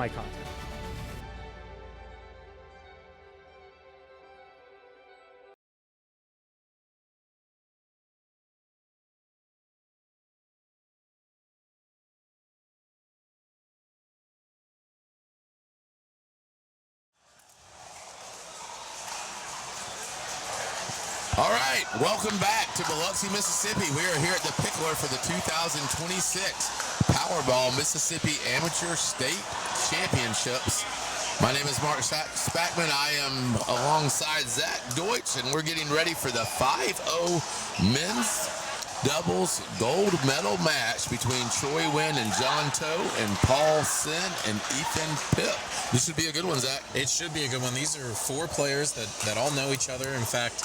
my content. All right, welcome back to Biloxi, Mississippi. We are here at the Picklr for the 2026 Powerball Mississippi Amateur State Championships. My name is Mark Spackman. I am alongside Zach Deutsch, and we're getting ready for the 5-0 men's doubles gold medal match between Troy Huynh and John Toe and Paul Sin and Ethan Pip. This should be a good one, Zach. It should be a good one. These are four players that all know each other. In fact,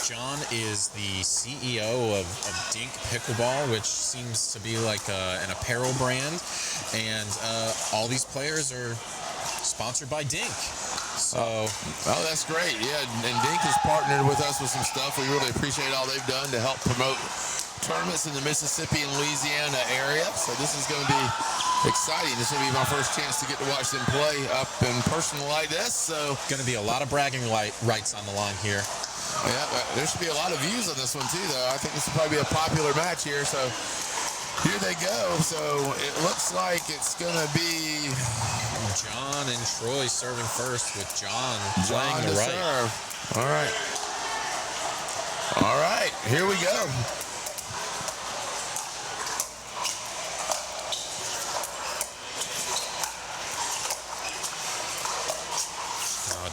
John is the CEO of Dink Pickleball, which seems to be like an apparel brand. And all these players are sponsored by Dink. So, well, that's great. Yeah, and Dink has partnered with us with some stuff. We really appreciate all they've done to help promote tournaments in the Mississippi and Louisiana area. So this is going to be exciting. This will be my first chance to get to watch them play up in person like this. So going to be a lot of bragging rights on the line here. Yeah, there should be a lot of views on this one too, though. I think this will probably be a popular match here. So here they go. So it looks like it's going to be John and Troy serving first, with John playing the right. Serve. All right. All right, here we go.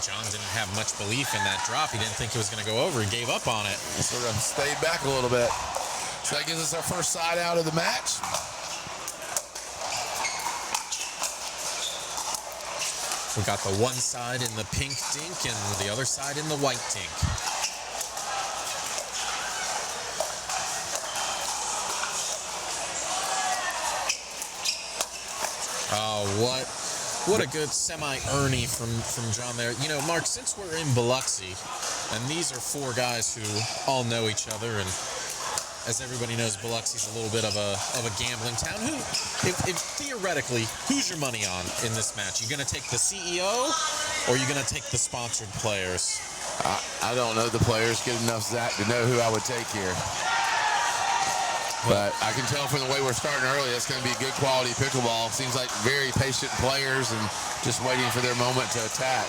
John didn't have much belief in that drop. He didn't think it was going to go over. He gave up on it. Sort of stayed back a little bit. So that gives us our first side out of the match. We got the one side in the pink dink and the other side in the white dink. Oh, what a good semi-Ernie from John there. You know, Mark, since we're in Biloxi, and these are four guys who all know each other, and as everybody knows, Biloxi's a little bit of a gambling town. If theoretically, who's your money on in this match? You going to take the CEO, or are you going to take the sponsored players? I don't know the players good enough, Zach, to know who I would take here. But I can tell from the way we're starting early, it's going to be good quality pickleball. Seems like very patient players and just waiting for their moment to attack.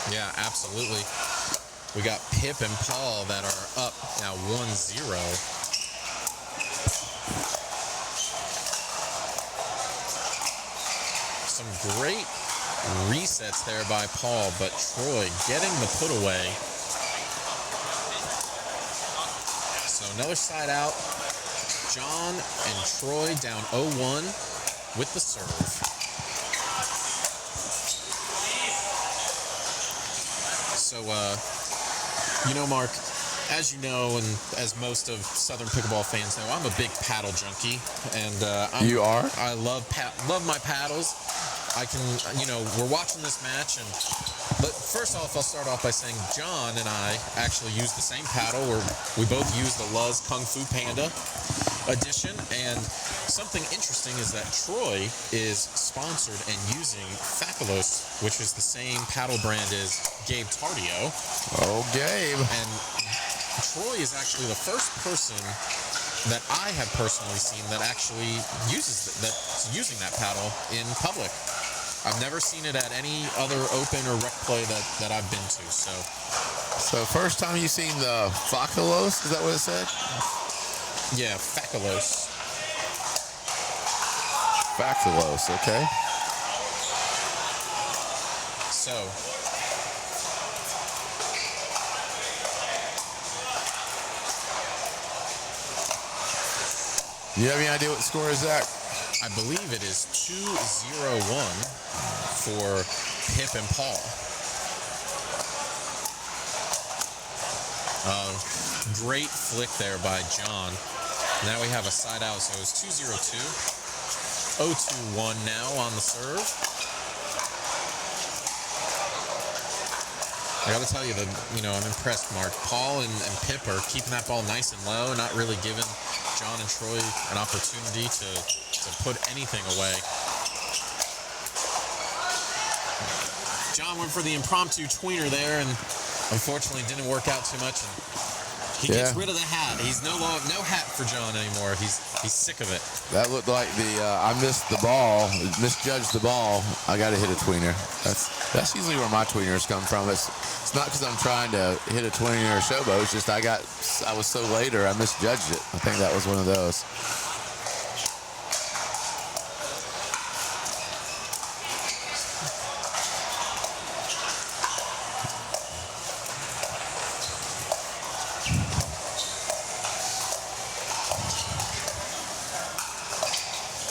Yeah, absolutely. We got Pip and Paul that are up now 1-0. Some great resets there by Paul, but Troy getting the put away. So another side out. John and Troy down 0-1 with the serve. So, you know, Mark, as you know, and as most of Southern Pickleball fans know, I'm a big paddle junkie, and you are? I love my paddles. I can, you know, we're watching this match, and but first off, I'll start off by saying John and I actually use the same paddle. We both use the Luz Kung Fu Panda edition, and something interesting is that Troy is sponsored and using Faculos, which is the same paddle brand as Gabe Tardio. Oh, Gabe. And Troy is actually the first person that I have personally seen that actually that's using that paddle in public. I've never seen it at any other open or rec play that I've been to. So first time you seen the Faculos? Is that what it said? Yeah, Faculos. Faculos, okay. So do you have any idea what the score is, Zach? I believe it is 2-0-1 for Pip and Paul. Great flick there by John. Now we have a side out, so it's 2-0-2. 0-2-1 now on the serve. I got to tell you that, you know, I'm impressed, Mark. Paul and Pip are keeping that ball nice and low, not really giving John and Troy an opportunity to put anything away. John went for the impromptu tweener there, and unfortunately didn't work out too much. And he gets rid of the hat. He's no hat for John anymore. He's sick of it. That looked like I missed the ball, misjudged the ball. I got to hit a tweener. That's usually where my tweeners come from. It's not because I'm trying to hit a tweener or showboat. It's just I was so later, I misjudged it. I think that was one of those.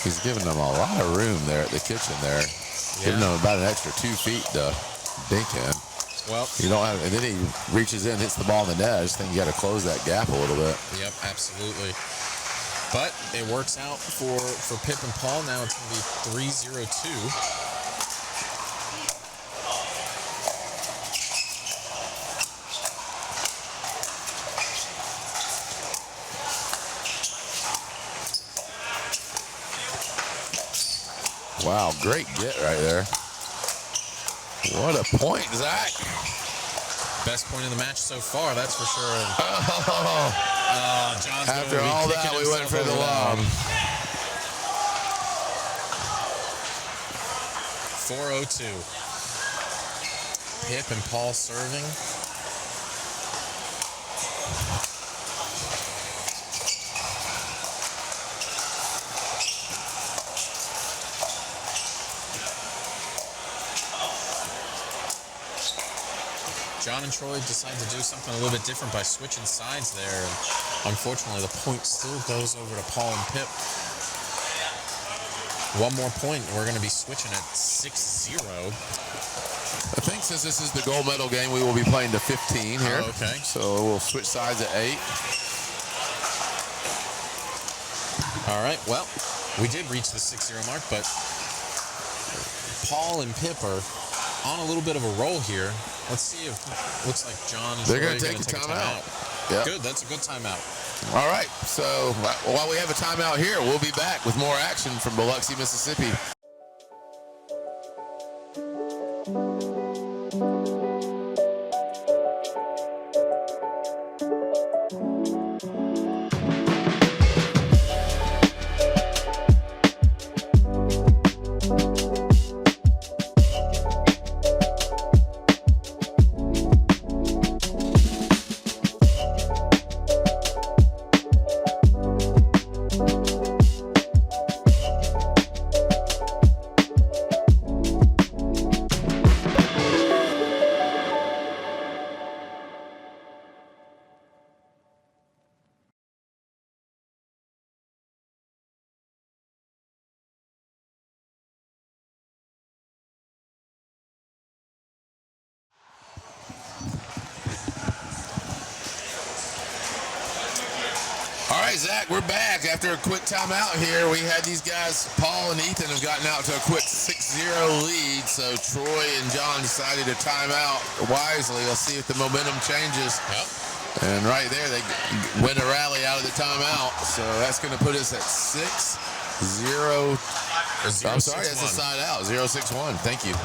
He's giving them a lot of room there at the kitchen there. Giving them about an extra 2 feet to dink in. Well, you don't have, and then he reaches in, hits the ball in the net. I just think you got to close that gap a little bit. Yep, absolutely. But it works out for Pip and Paul. Now it's going to be 3-0-2. Wow, great get right there. What a point, Zach. Best point of the match so far, that's for sure. John's after all that, we went for the lob. 4-0-2. Pip and Paul serving. John and Troy decide to do something a little bit different by switching sides there. And unfortunately, the point still goes over to Paul and Pip. One more point, and we're going to be switching at 6-0. I think since this is the gold medal game, we will be playing to 15 here. Oh, okay. So we'll switch sides at 8. All right, well, we did reach the 6-0 mark, but Paul and Pip are on a little bit of a roll here. Let's see if looks like John and They're Troy going to take a timeout. Yep. Good, that's a good timeout. All right, so while we have a timeout here, we'll be back with more action from Biloxi, Mississippi. All right, Zach, we're back after a quick timeout here. We had these guys, Paul and Ethan, have gotten out to a quick 6-0 lead. So Troy and John decided to time out wisely. Let's see if the momentum changes. Yep. And right there, they win a rally out of the timeout. So that's going to put us at 6-0. I'm sorry, that's a side out. 0-6-1. Thank you.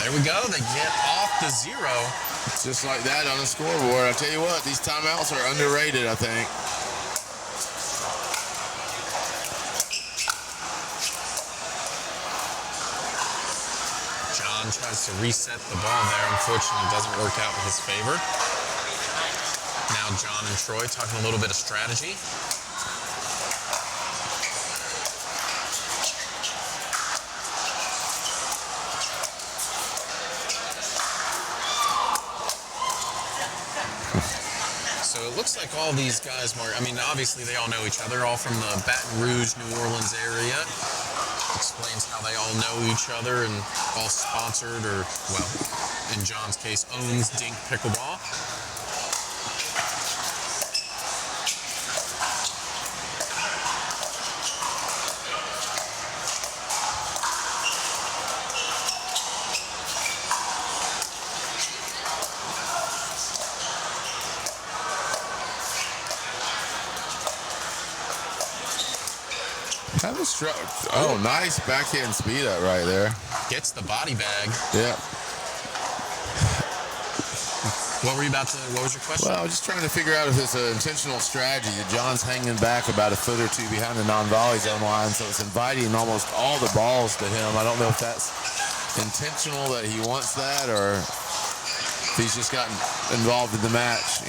There we go. They get off the 0. Just like that on the scoreboard. I tell you what, these timeouts are underrated, I think. John tries to reset the ball there. Unfortunately, it doesn't work out in his favor. Now John and Troy talking a little bit of strategy. So it looks like all these guys, I mean, obviously they all know each other, all from the Baton Rouge, New Orleans area. Explains how they all know each other and all sponsored or, well, in John's case, owns Dink Pickleball. Having nice backhand speed up right there. Gets the body bag. Yeah. What was your question? Well, I was just trying to figure out if it's an intentional strategy. John's hanging back about a foot or two behind the non-volley zone line, so it's inviting almost all the balls to him. I don't know if that's intentional that he wants that, or if he's just gotten involved in the match,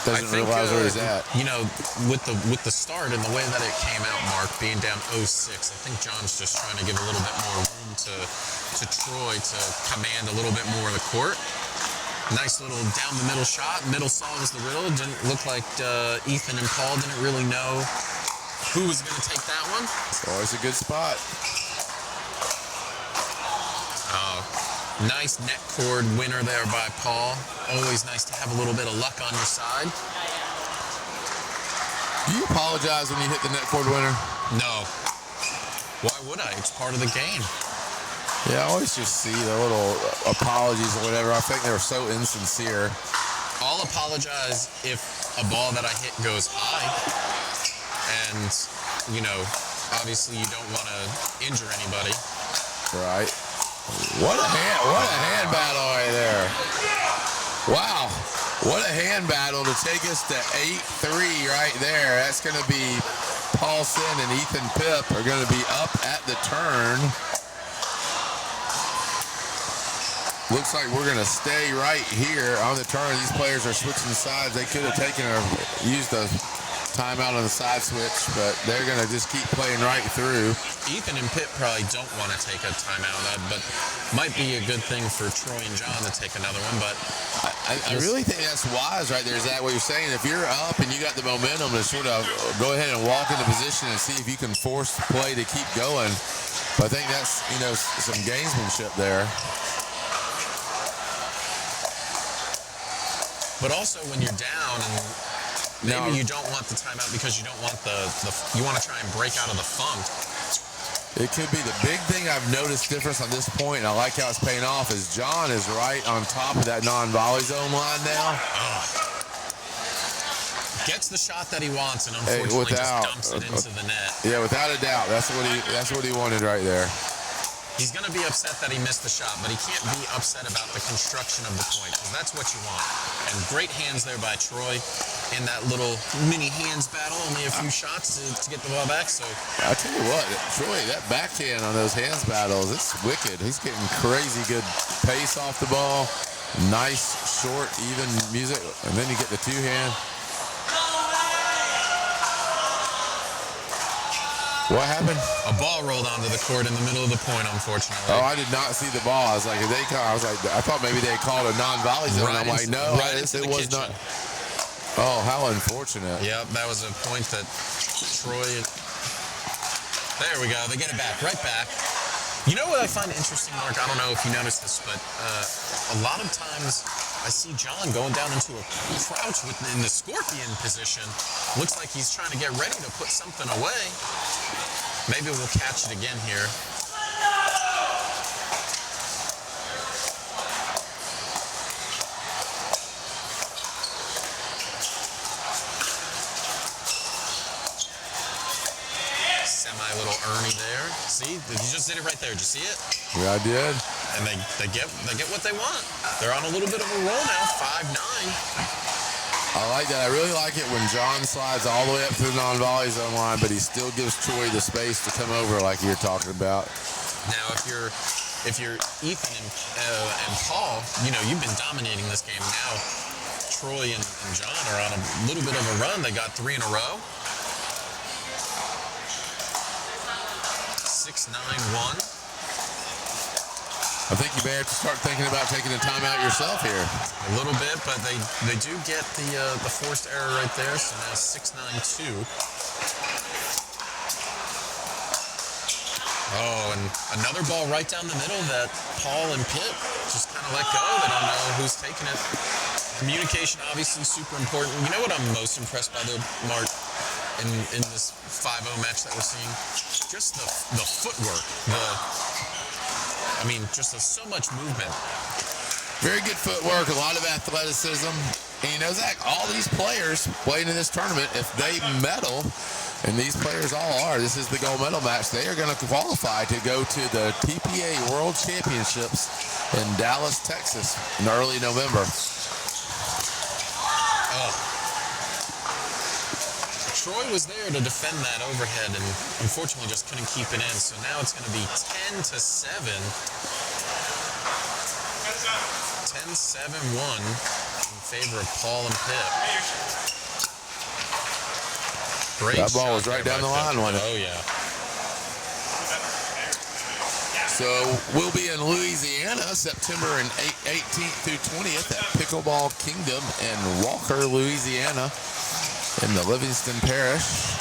doesn't realize where he's at. With the start and the way that it came out, Mark, being down 0-6, I think John's just trying to give a little bit more room to Troy to command a little bit more of the court. Nice little down the middle shot. Middle solves the riddle. Didn't look like Ethan and Paul didn't really know who was going to take that one. It's always a good spot. Nice net cord winner there by Paul. Always nice to have a little bit of luck on your side. Do you apologize when you hit the net cord winner? No. Why would I? It's part of the game. Yeah, I always just see the little apologies or whatever. I think they're so insincere. I'll apologize if a ball that I hit goes high. And, obviously you don't want to injure anybody. Right. What a hand battle right there. Wow. What a hand battle to take us to 8-3 right there. That's going to be Paulson and Ethan Pip are going to be up at the turn. Looks like we're going to stay right here on the turn. These players are switching sides. They could have taken or used a timeout on the side switch, but they're going to just keep playing right through. Ethan and Pitt probably don't want to take a timeout, but might be a good thing for Troy and John to take another one. But I really think that's wise right there. Is that what you're saying? If you're up and you got the momentum to sort of go ahead and walk into position and see if you can force the play to keep going. But I think that's, some gamesmanship there. But also when you're down and maybe you don't want the timeout because you don't want you want to try and break out of the funk. It could be the big thing I've noticed difference on this point, and I like how it's paying off, is John is right on top of that non-volley zone line now. Gets the shot that he wants and unfortunately just dumps it into the net. Yeah, without a doubt. That's what he wanted right there. He's going to be upset that he missed the shot, but he can't be upset about the construction of the point, because that's what you want. And great hands there by Troy in that little mini hands battle. Only a few shots to get the ball back. So I tell you what, Troy, that backhand on those hands battles, it's wicked. He's getting crazy good pace off the ball. Nice, short, even music. And then you get the two-hand. What happened? A ball rolled onto the court in the middle of the point, unfortunately. Oh, I did not see the ball. I was like, I thought maybe they called a non-volley zone. I'm like, no, it was not. Oh, how unfortunate. Yep, that was a point that Troy. There we go. They get it back, right back. You know what I find interesting, Mark? I don't know if you noticed this, but a lot of times I see John going down into a crouch in the scorpion position. Looks like he's trying to get ready to put something away. Maybe we'll catch it again here. Semi-little Ernie there. See? You just did it right there. Did you see it? Yeah, I did. And they get what they want. They're on a little bit of a roll now, 5-9. I like that. I really like it when John slides all the way up to the non-volley zone line, but he still gives Troy the space to come over like you're talking about. Now, if you're Ethan and Paul, you've been dominating this game. Now, Troy and John are on a little bit of a run. They got 3 in a row. 6-9-1. I think you may have to start thinking about taking a timeout yourself here. A little bit, but they do get the forced error right there. So now 6-9-2. Oh, and another ball right down the middle that Paul and Pitt just kind of let go. They don't know who's taking it. Communication obviously super important. You know what I'm most impressed by, though, Mark, in this 5-0 match that we're seeing? Just the footwork. Just so much movement. Very good footwork, a lot of athleticism. And Zach, all these players playing in this tournament, if they medal, And these players all are. This is the gold medal match. They are going to qualify to go to the PPA World Championships in Dallas, Texas in early November. Troy was there to defend that overhead and unfortunately just couldn't keep it in. So now it's going to be 10-7. 10-7-1 in favor of Paul and Pip. Great that ball shot was right there down by the line, Pip. wasn't it? Oh, yeah. So we'll be in Louisiana September 18th through 20th at Pickleball Kingdom in Walker, Louisiana, in the Livingston Parish.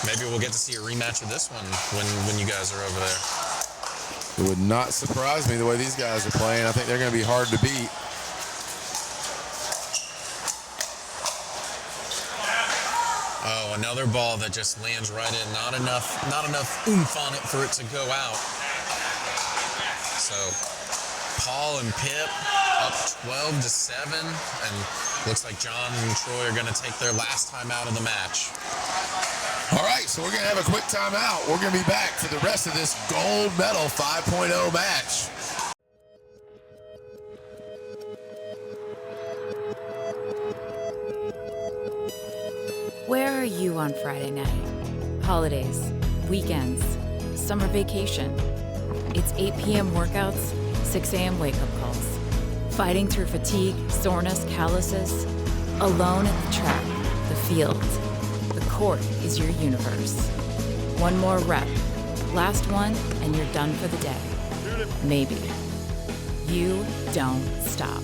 Maybe we'll get to see a rematch of this one when you guys are over there. It would not surprise me the way these guys are playing. I think they're going to be hard to beat. Oh, another ball that just lands right in. Not enough oomph on it for it to go out. So Paul and Pip up 12-7, and looks like John and Troy are going to take their last time out of the match. All right, so we're going to have a quick timeout. We're going to be back for the rest of this gold medal 5.0 match. Where are you on Friday night? Holidays, weekends, summer vacation. It's 8 p.m. workouts, 6 a.m. wake-up calls. Fighting through fatigue, soreness, calluses. Alone at the track, the field. The court is your universe. One more rep. Last one, and you're done for the day. Maybe. You don't stop.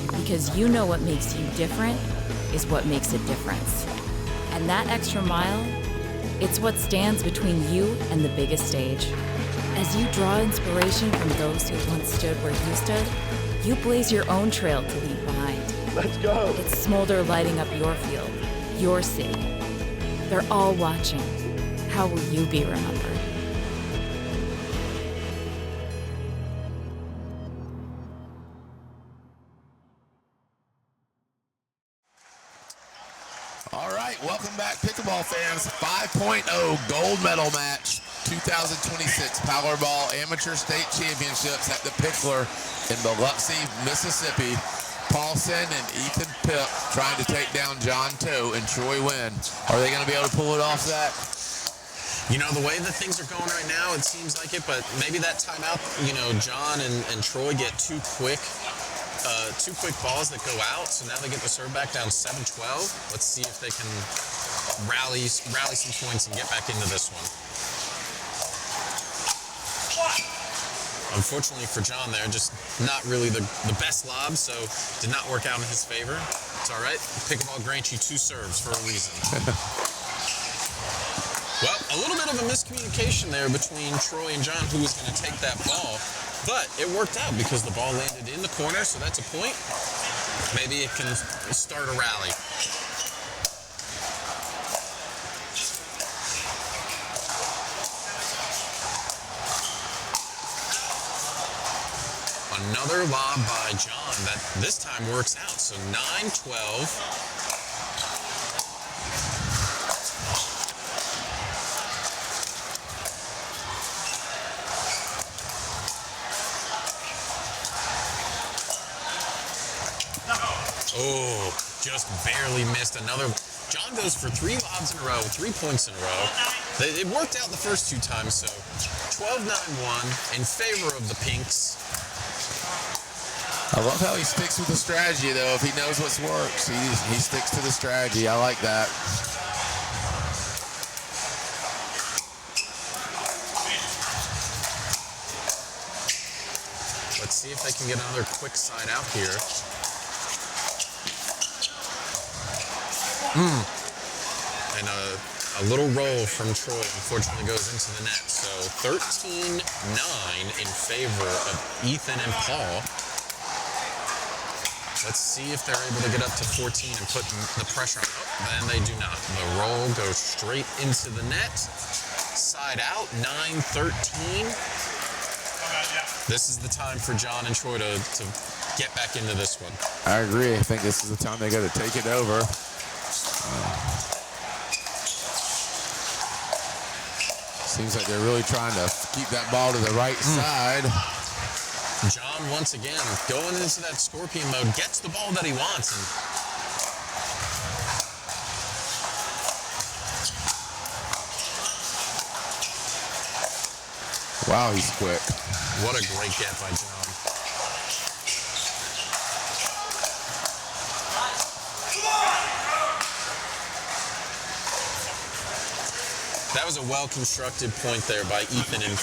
Because you know what makes you different is what makes a difference. And that extra mile, it's what stands between you and the biggest stage. As you draw inspiration from those who once stood where you stood, you blaze your own trail to leave behind. Let's go. It's Smolder lighting up your field, your city. They're all watching. How will you be remembered? All right, welcome back, Pickleball fans. 5.0 gold medal match, 2026 Powerball Amateur State Championships at the Picklr in Biloxi, Mississippi. Paulson and Ethan Pip trying to take down John Toe and Troy Huynh. Are they going to be able to pull it off, Zach? You know, the way that things are going right now, it seems like it, but maybe that timeout, John and Troy get two quick balls that go out, so now they get the serve back down 7-12. Let's see if they can rally some points and get back into this one. Unfortunately for John there, just not really the best lob, so did not work out in his favor. It's all right. Pickleball grants you two serves for a reason. Well, a little bit of a miscommunication there between Troy and John, who was going to take that ball. But it worked out because the ball landed in the corner, so that's a point. Maybe it can start a rally. Another lob by John that this time works out. So 9-12. Oh, just barely missed another. John goes for 3 lobs in a row, 3 points in a row. It worked out the first 2 times, so 12-9-1 in favor of the Pinks. I love how he sticks with the strategy, though. If he knows what works, he sticks to the strategy. I like that. Let's see if they can get another quick side out here. And a little roll from Troy unfortunately goes into the net. So 13-9 in favor of Ethan and Paul. Let's see if they're able to get up to 14 and put the pressure on. Oh, and they do not. The roll goes straight into the net. Side out, 9-13. This is the time for John and Troy to get back into this one. I agree. I think this is the time they got to take it over. Seems like they're really trying to keep that ball to the right side. John, once again, going into that scorpion mode, gets the ball that he wants. And wow, he's quick. what a great get by John. That was a well-constructed point there by Ethan and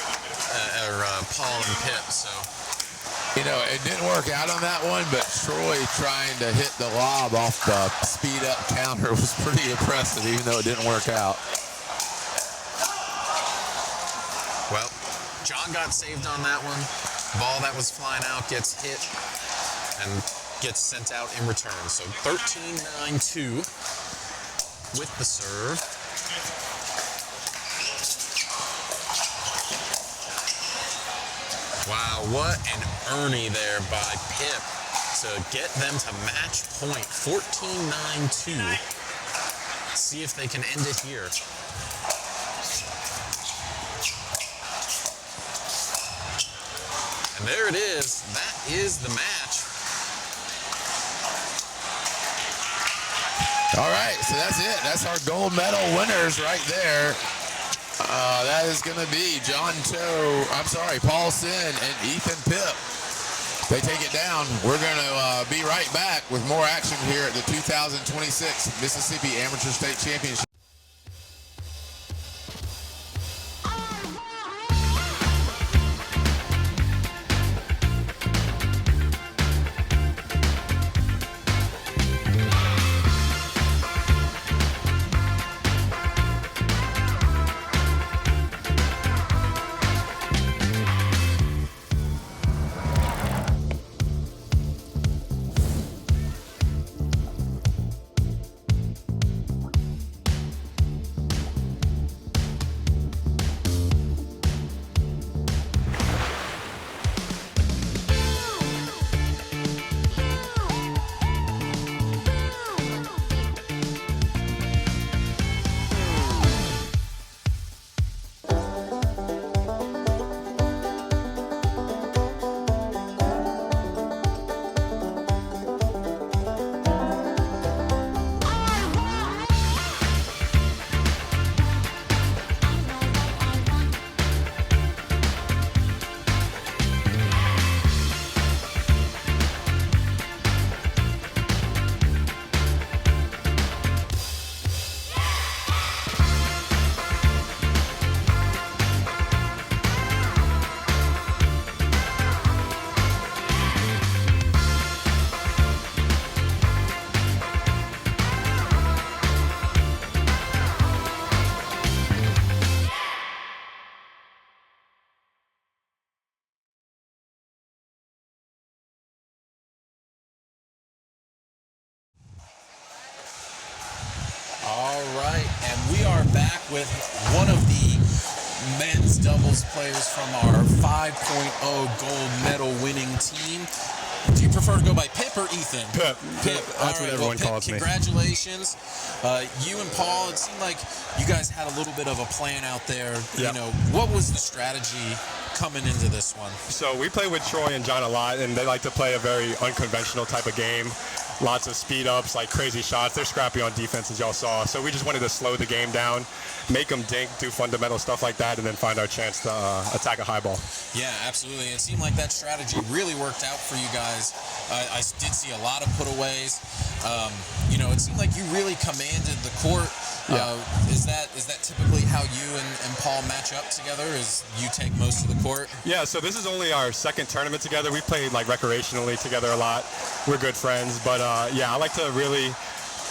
Paul and Pip. So, You know, it didn't work out on that one, but Troy trying to hit the lob off the speed-up counter was pretty impressive, even though it didn't work out. well, John got saved on that one. Ball that was flying out gets hit and gets sent out in return. So 13-9-2 with the serve. Wow, what an Ernie there by Pip to get them to match point, 14-9-2. See if they can end it here. And there it is. That is the match. All right, so that's it. That's our gold medal winners right there. That is going to be Paul Sin and Ethan Pip. They take it down. We're going to be right back with more action here at the 2026 Mississippi Amateur State Championship. All right, and we are back with one of the men's doubles players from our 5.0 gold medal winning team. Do you prefer to go by Pip or Ethan? Pip. That's what everyone Pip, calls me. Congratulations. You and Paul, it seemed like you guys had a little bit of a plan out there. Yep. You know, what was the strategy coming into this one? So we play with Troy and John a lot, and they like to play a very unconventional type of game. Lots of speed ups, like crazy shots. They're scrappy on defense, as y'all saw. So we just wanted to slow the game down, make them dink, do fundamental stuff like that, and then find our chance to attack a high ball. Yeah, absolutely. It seemed like that strategy really worked out for you guys. I did see a lot of putaways. You know, it seemed like you really commanded the court. Yeah. Is that typically how you and Paul match up together? Is you take most of the court? Yeah, so this is only our second tournament together. We played like recreationally together a lot. We're good friends, but yeah, I like to really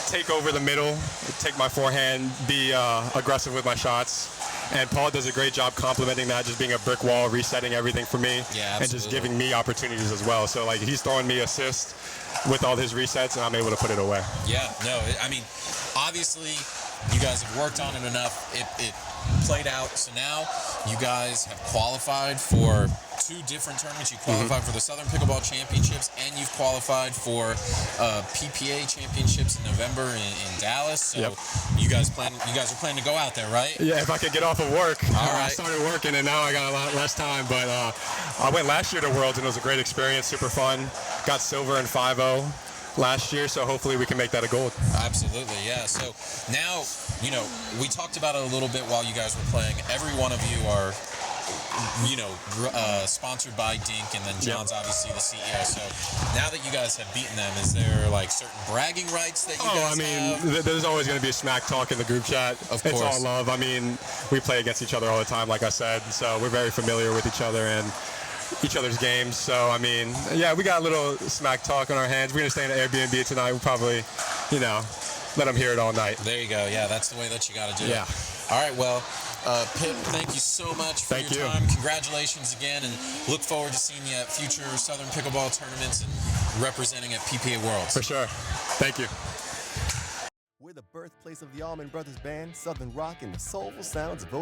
take over the middle, take my forehand, be aggressive with my shots. And Paul does a great job complementing that, just being a brick wall, resetting everything for me, and just giving me opportunities as well. So like he's throwing me assists with all his resets, and I'm able to put it away. Yeah, no, I mean, obviously you guys have worked on it enough. It played out. So now you guys have qualified for 2 different tournaments. You qualified for the Southern Pickleball Championships, and you've qualified for PPA Championships in November in Dallas. So you guys are planning to go out there, right? Yeah, if I could get off of work. All right. I started working, and now I got a lot less time. But I went last year to Worlds, and it was a great experience, super fun. Got silver in 5-0 last year, so hopefully we can make that a gold. Absolutely, yeah. So now, we talked about it a little bit while you guys were playing. Every one of you are, sponsored by Dink, and then John's obviously the CEO. So now that you guys have beaten them, is there like certain bragging rights that you guys have? There's always going to be smack talk in the group chat. Of It's course. all love. I mean, we play against each other all the time, like I said, so we're very familiar with each other and each other's games. So, I mean, yeah, we got a little smack talk on our hands. We're going to stay in an Airbnb tonight. We'll probably, let them hear it all night. There you go. Yeah, that's the way that you got to do Yeah. it. All right, well, Pip, thank you so much for Thank your you. time. Congratulations again, and look forward to seeing you at future Southern Pickleball tournaments and representing at PPA Worlds. For sure. Thank you. We're the birthplace of the Allman Brothers Band, Southern rock, and the soulful sounds of old